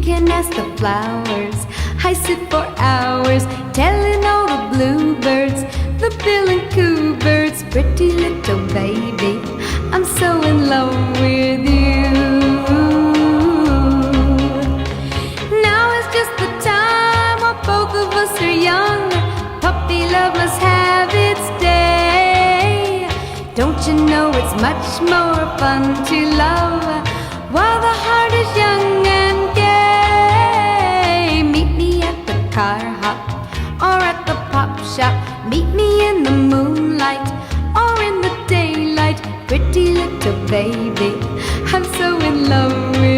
can ask the flowers. I sit for hours telling all the bluebirds, the bill and coo birds, pretty little baby, I'm so in love with you. Now is just the time while both of us are young. Puppy love must have its day. Don't you know it's much more fun to love while the heart is young and gay? Meet me at the car hop or at the pop shop. Meet me in the moonlight or in the daylight. Pretty little baby, I'm so in love with you.